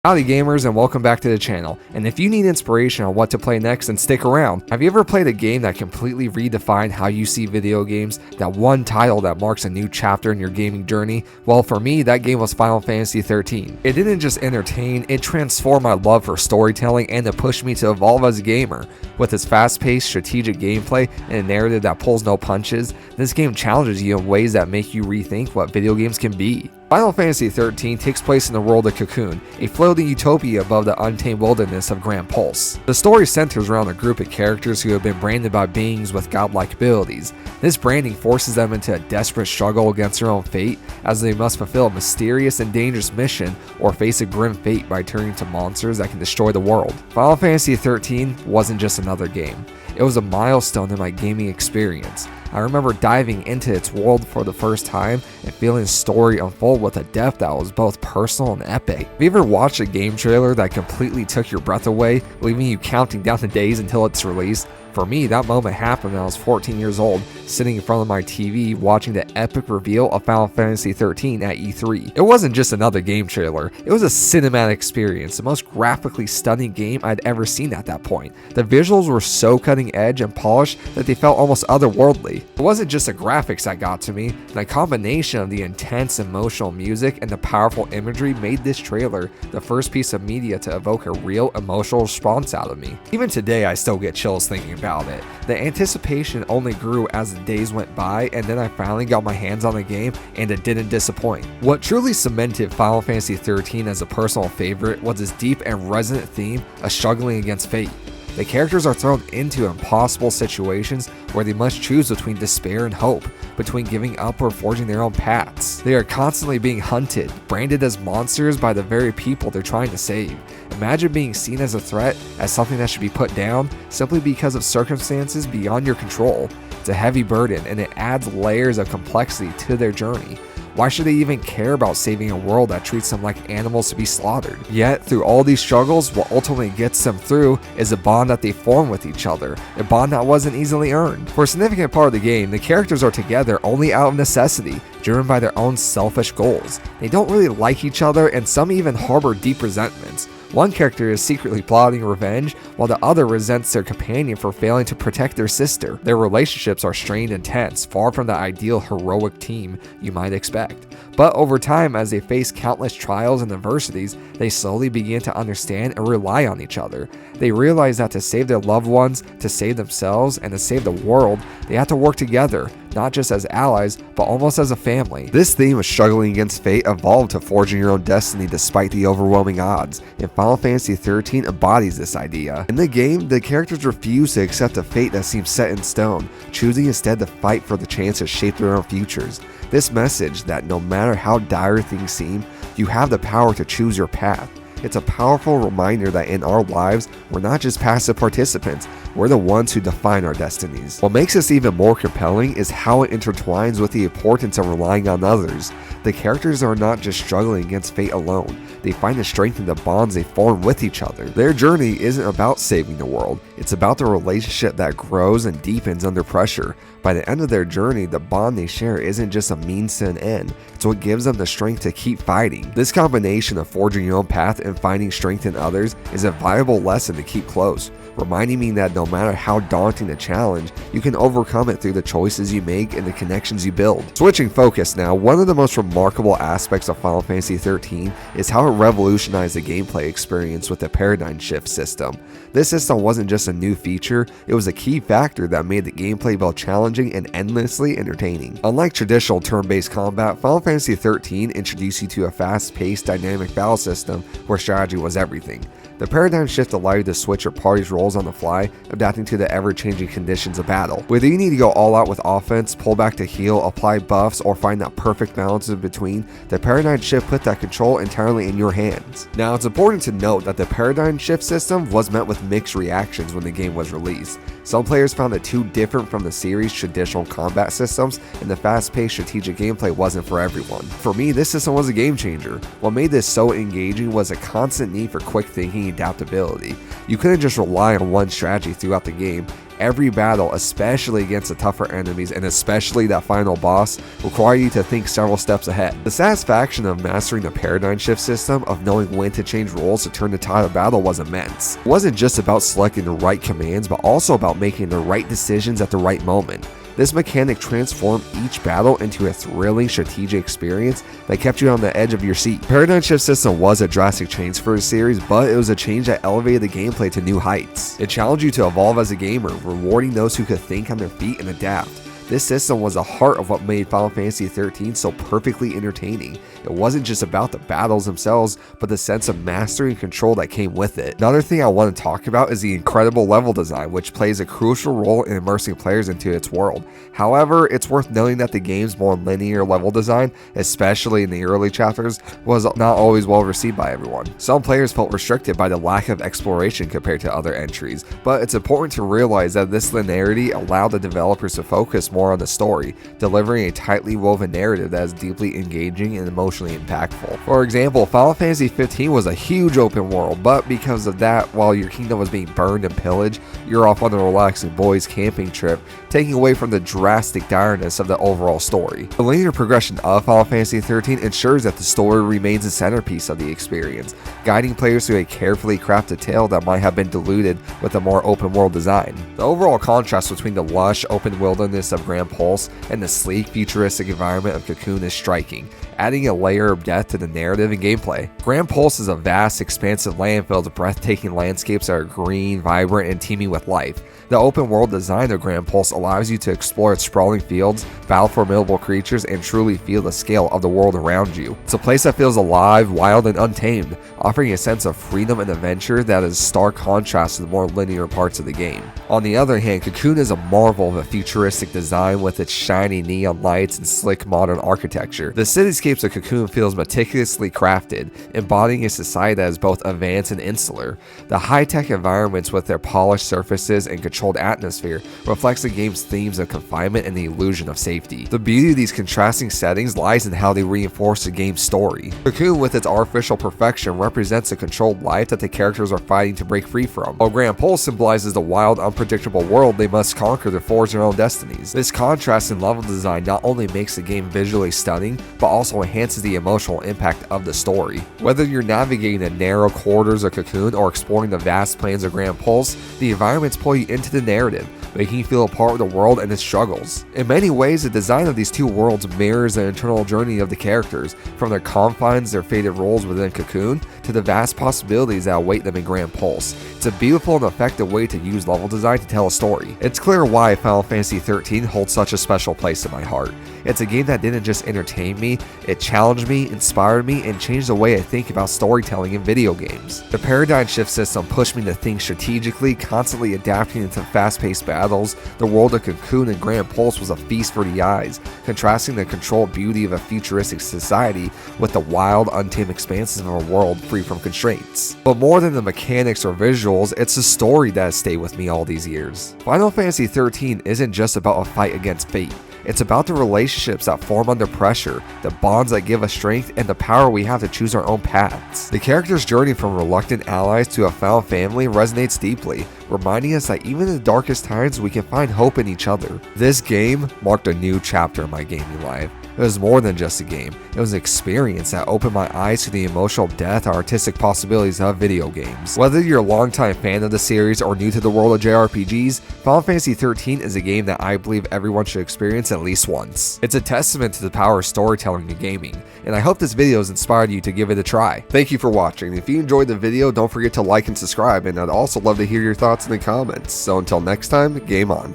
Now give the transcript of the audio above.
Howdy gamers, and welcome back to the channel. And if you need inspiration on what to play next, then stick around. Have you ever played a game that completely redefined how you see video games? That one title that marks a new chapter in your gaming journey? Well, for me, that game was Final Fantasy 13. It didn't just entertain, it transformed my love for storytelling and it pushed me to evolve as a gamer. With its fast-paced, strategic gameplay and a narrative that pulls no punches, this game challenges you in ways that make you rethink what video games can be. Final Fantasy 13 takes place in the world of Cocoon, a floating utopia above the untamed wilderness of Grand Pulse. The story centers around a group of characters who have been branded by beings with godlike abilities. This branding forces them into a desperate struggle against their own fate, as they must fulfill a mysterious and dangerous mission or face a grim fate by turning to monsters that can destroy the world. Final Fantasy 13 wasn't just another game. It was a milestone in my gaming experience. I remember diving into its world for the first time and feeling the story unfold with a depth that was both personal and epic. Have you ever watched a game trailer that completely took your breath away, leaving you counting down the days until its release? For me, that moment happened when I was 14 years old, sitting in front of my TV watching the epic reveal of Final Fantasy 13 at E3. It wasn't just another game trailer, it was a cinematic experience, the most graphically stunning game I'd ever seen at that point. The visuals were so cutting edge and polished that they felt almost otherworldly. It wasn't just the graphics that got to me, the combination of the intense emotional music and the powerful imagery made this trailer the first piece of media to evoke a real emotional response out of me. Even today, I still get chills thinking about it. The anticipation only grew as the days went by, and then I finally got my hands on the game and it didn't disappoint. What truly cemented Final Fantasy 13 as a personal favorite was its deep and resonant theme of struggling against fate. The characters are thrown into impossible situations where they must choose between despair and hope, between giving up or forging their own paths. They are constantly being hunted, branded as monsters by the very people they're trying to save. Imagine being seen as a threat, as something that should be put down, simply because of circumstances beyond your control. It's a heavy burden, and it adds layers of complexity to their journey. Why should they even care about saving a world that treats them like animals to be slaughtered? Yet, through all these struggles, what ultimately gets them through is a bond that they form with each other, a bond that wasn't easily earned. For a significant part of the game, the characters are together only out of necessity, driven by their own selfish goals. They don't really like each other, and some even harbor deep resentments. One character is secretly plotting revenge, while the other resents their companion for failing to protect their sister. Their relationships are strained and tense, far from the ideal heroic team you might expect. But over time, as they face countless trials and adversities, they slowly begin to understand and rely on each other. They realize that to save their loved ones, to save themselves, and to save the world, they have to work together, not just as allies, but almost as a family. This theme of struggling against fate evolved to forging your own destiny despite the overwhelming odds, and Final Fantasy 13 embodies this idea. In the game, the characters refuse to accept a fate that seems set in stone, choosing instead to fight for the chance to shape their own futures. This message that no matter how dire things seem, you have the power to choose your path. It's a powerful reminder that in our lives, we're not just passive participants, we're the ones who define our destinies. What makes this even more compelling is how it intertwines with the importance of relying on others. The characters are not just struggling against fate alone, they find the strength in the bonds they form with each other. Their journey isn't about saving the world, it's about the relationship that grows and deepens under pressure. By the end of their journey, the bond they share isn't just a means to an end, it's what gives them the strength to keep fighting. This combination of forging your own path and finding strength in others is a valuable lesson to keep close, reminding me that no matter how daunting the challenge, you can overcome it through the choices you make and the connections you build. Switching focus now, one of the most remarkable aspects of Final Fantasy 13 is how it revolutionized the gameplay experience with the paradigm shift system. This system wasn't just a new feature, it was a key factor that made the gameplay both challenging and endlessly entertaining. Unlike traditional turn-based combat, Final Fantasy 13 introduced you to a fast-paced dynamic battle system where strategy was everything. The paradigm shift allowed you to switch your party's roles on the fly, adapting to the ever-changing conditions of battle. Whether you need to go all out with offense, pull back to heal, apply buffs, or find that perfect balance in between, the paradigm shift put that control entirely in your hands. Now, it's important to note that the paradigm shift system was met with mixed reactions when the game was released. Some players found it too different from the series' traditional combat systems, and the fast-paced strategic gameplay wasn't for everyone. For me, this system was a game changer. What made this so engaging was a constant need for quick thinking and adaptability. You couldn't just rely on one strategy throughout the game. Every battle, especially against the tougher enemies and especially that final boss, require you to think several steps ahead. The satisfaction of mastering the paradigm shift system, of knowing when to change roles to turn the tide of battle, was immense. It wasn't just about selecting the right commands, but also about making the right decisions at the right moment. This mechanic transformed each battle into a thrilling strategic experience that kept you on the edge of your seat. Paradigm Shift System was a drastic change for the series, but it was a change that elevated the gameplay to new heights. It challenged you to evolve as a gamer, rewarding those who could think on their feet and adapt. This system was the heart of what made Final Fantasy XIII so perfectly entertaining. It wasn't just about the battles themselves, but the sense of mastery and control that came with it. Another thing I want to talk about is the incredible level design, which plays a crucial role in immersing players into its world. However, it's worth noting that the game's more linear level design, especially in the early chapters, was not always well received by everyone. Some players felt restricted by the lack of exploration compared to other entries, but it's important to realize that this linearity allowed the developers to focus more on the story, delivering a tightly woven narrative that is deeply engaging and emotionally impactful. For example, Final Fantasy XV was a huge open world, but because of that, while your kingdom was being burned and pillaged, you're off on a relaxing boys camping trip, taking away from the drastic direness of the overall story. The linear progression of Final Fantasy XIII ensures that the story remains the centerpiece of the experience, guiding players through a carefully crafted tale that might have been diluted with a more open world design. The overall contrast between the lush open wilderness of Grand Pulse and the sleek futuristic environment of Cocoon is striking, adding a layer of depth to the narrative and gameplay. Grand Pulse is a vast, expansive land filled with breathtaking landscapes that are green, vibrant, and teeming with life. The open world design of Grand Pulse allows you to explore its sprawling fields, battle formidable creatures, and truly feel the scale of the world around you. It's a place that feels alive, wild, and untamed, offering a sense of freedom and adventure that is stark contrast to the more linear parts of the game. On the other hand, Cocoon is a marvel of a futuristic design with its shiny neon lights and slick modern architecture. The cityscapes of Cocoon feels meticulously crafted, embodying a society that is both advanced and insular. The high-tech environments with their polished surfaces and controlled atmosphere reflects the game's themes of confinement and the illusion of safety. The beauty of these contrasting settings lies in how they reinforce the game's story. Cocoon, with its artificial perfection, represents a controlled life that the characters are fighting to break free from, while Grand Pulse symbolizes the wild, unpredictable world they must conquer to forge their own destinies. This contrast in level design not only makes the game visually stunning, but also enhances the emotional impact of the story. Whether you're navigating the narrow corridors of Cocoon or exploring the vast plains of Grand Pulse, the environments pull you into the narrative, making you feel a part of the world and its struggles. In many ways, the design of these two worlds mirrors the internal journey of the characters, from their confines, their fated roles within Cocoon, to the vast possibilities that await them in Grand Pulse. It's a beautiful and effective way to use level design to tell a story. It's clear why Final Fantasy XIII holds such a special place in my heart. It's a game that didn't just entertain me, it challenged me, inspired me, and changed the way I think about storytelling in video games. The paradigm shift system pushed me to think strategically, constantly adapting into fast-paced battles. The world of Cocoon and Grand Pulse was a feast for the eyes, contrasting the controlled beauty of a futuristic society with the wild, untamed expanses of a world free from constraints. But more than the mechanics or visuals, it's the story that has stayed with me all these years. Final Fantasy XIII isn't just about a fight against fate. It's about the relationships that form under pressure, the bonds that give us strength, and the power we have to choose our own paths. The character's journey from reluctant allies to a found family resonates deeply, reminding us that even in the darkest times we can find hope in each other. This game marked a new chapter in my gaming life. It was more than just a game. It was an experience that opened my eyes to the emotional depth and artistic possibilities of video games. Whether you're a longtime fan of the series or new to the world of JRPGs, Final Fantasy XIII is a game that I believe everyone should experience at least once. It's a testament to the power of storytelling in gaming, and I hope this video has inspired you to give it a try. Thank you for watching. If you enjoyed the video, don't forget to like and subscribe, and I'd also love to hear your thoughts in the comments. So until next time, game on.